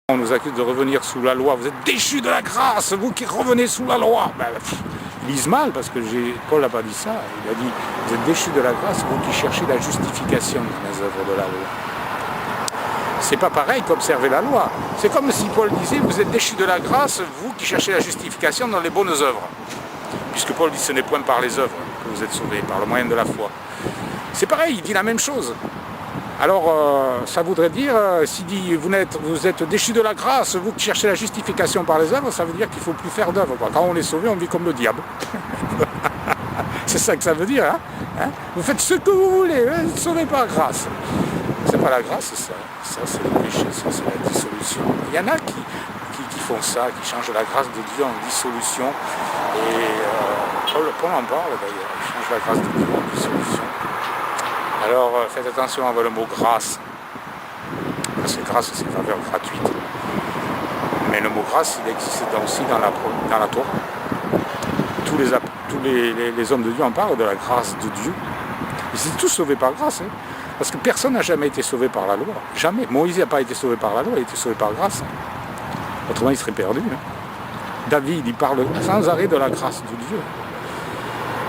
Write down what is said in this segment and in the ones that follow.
On nous accuse de revenir sous la loi. Vous êtes déchus de la grâce, vous qui revenez sous la loi. Ben, ils lisent mal parce que Paul n'a pas dit ça. Il a dit vous êtes déchus de la grâce, vous qui cherchez la justification dans les œuvres de la loi. C'est pas pareil qu'observer la loi. C'est comme si Paul disait vous êtes déchus de la grâce, vous qui cherchez la justification dans les bonnes œuvres. Puisque Paul dit ce n'est point par les œuvres que vous êtes sauvés, par le moyen de la foi. C'est pareil, il dit la même chose. Alors, ça voudrait dire, s'il dit vous êtes déchus de la grâce, vous qui cherchez la justification par les œuvres, ça veut dire qu'il ne faut plus faire d'œuvres. Quand on est sauvé, on vit comme le diable. C'est ça que ça veut dire. Hein, vous faites ce que vous voulez, vous êtes sauvés par grâce. C'est pas la grâce, ça. Ça, c'est le péché, ça, c'est la dissolution. Il y en a qui font ça, qui changent la grâce de Dieu en dissolution. Et Paul en parle d'ailleurs, il change la grâce de Dieu en dissolution. Alors faites attention avec le mot grâce, parce que grâce c'est une faveur gratuite. Mais le mot grâce il existe aussi dans la Torah. Tous les hommes de Dieu en parlent de la grâce de Dieu. Ils sont tous sauvés par grâce, hein, parce que personne n'a jamais été sauvé par la loi. Jamais. Moïse n'a pas été sauvé par la loi, il a été sauvé par grâce. Autrement il serait perdu. Hein. David il parle sans arrêt de la grâce de Dieu.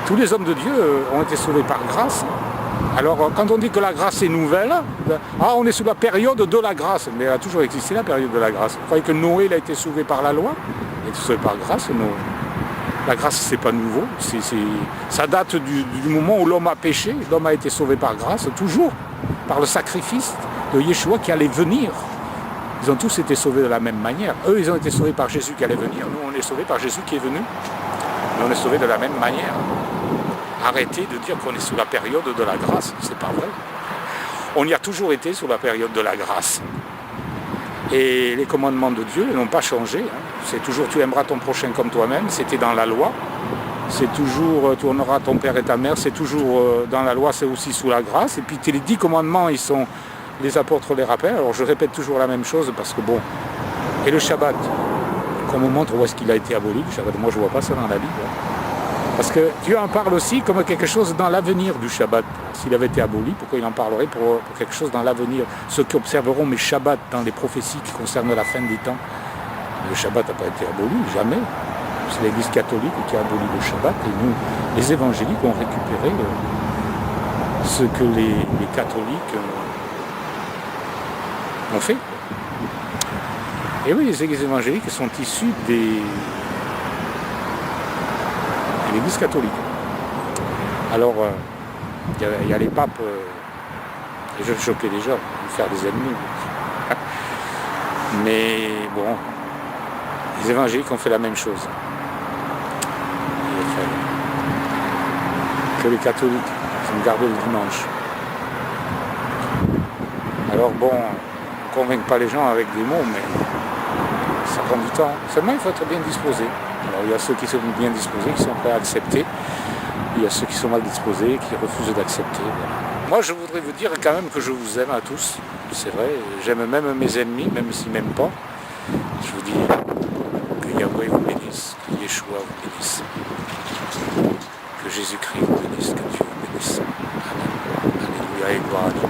Tous les hommes de Dieu ont été sauvés par grâce. Alors, quand on dit que la grâce est nouvelle, on est sous la période de la grâce. Mais elle a toujours existé, la période de la grâce. Vous croyez que Noé il a été sauvé par la loi? Il a été sauvé par grâce, Noé. La grâce, c'est pas nouveau. Ça date du moment où l'homme a péché. L'homme a été sauvé par grâce, toujours, par le sacrifice de Yeshua qui allait venir. Ils ont tous été sauvés de la même manière. Eux, ils ont été sauvés par Jésus qui allait venir. Nous, on est sauvés par Jésus qui est venu. Mais on est sauvés de la même manière. Arrêtez de dire qu'on est sous la période de la grâce, c'est pas vrai. On y a toujours été sous la période de la grâce. Et les commandements de Dieu n'ont pas changé. Hein. C'est toujours tu aimeras ton prochain comme toi-même, c'était dans la loi. C'est toujours tu honoreras ton père et ta mère, c'est toujours dans la loi, c'est aussi sous la grâce. Et puis les 10 commandements, les apôtres les rappellent. Alors je répète toujours la même chose parce que bon. Et le Shabbat, qu'on me montre où est-ce qu'il a été aboli, le Shabbat, moi je ne vois pas ça dans la Bible. Hein. Parce que Dieu en parle aussi comme quelque chose dans l'avenir du Shabbat. S'il avait été aboli, pourquoi il en parlerait pour quelque chose dans l'avenir? Ceux qui observeront mes Shabbats dans les prophéties qui concernent la fin des temps, le Shabbat n'a pas été aboli, jamais. C'est l'Église catholique qui a aboli le Shabbat et nous, les évangéliques, ont récupéré ce que les catholiques ont fait. Et oui, les églises évangéliques sont issues de l'Église catholique. Alors, il y a les papes, ils veulent choquer les gens, faire des ennemis. Mais bon, les évangéliques ont fait la même chose. Que les catholiques, ils ont gardé le dimanche. Alors bon, on ne convainc pas les gens avec des mots, mais ça prend du temps. Seulement, il faut être bien disposé. Alors, il y a ceux qui sont bien disposés, qui sont prêts à accepter. Il y a ceux qui sont mal disposés, qui refusent d'accepter. Voilà. Moi, je voudrais vous dire quand même que je vous aime à tous. C'est vrai, j'aime même mes ennemis, même s'ils ne m'aiment pas. Je vous dis que Yahweh vous bénisse, que Yeshua vous bénisse, que Jésus-Christ vous bénisse, que Dieu vous bénisse. Amen. Alléluia et gloire à Dieu.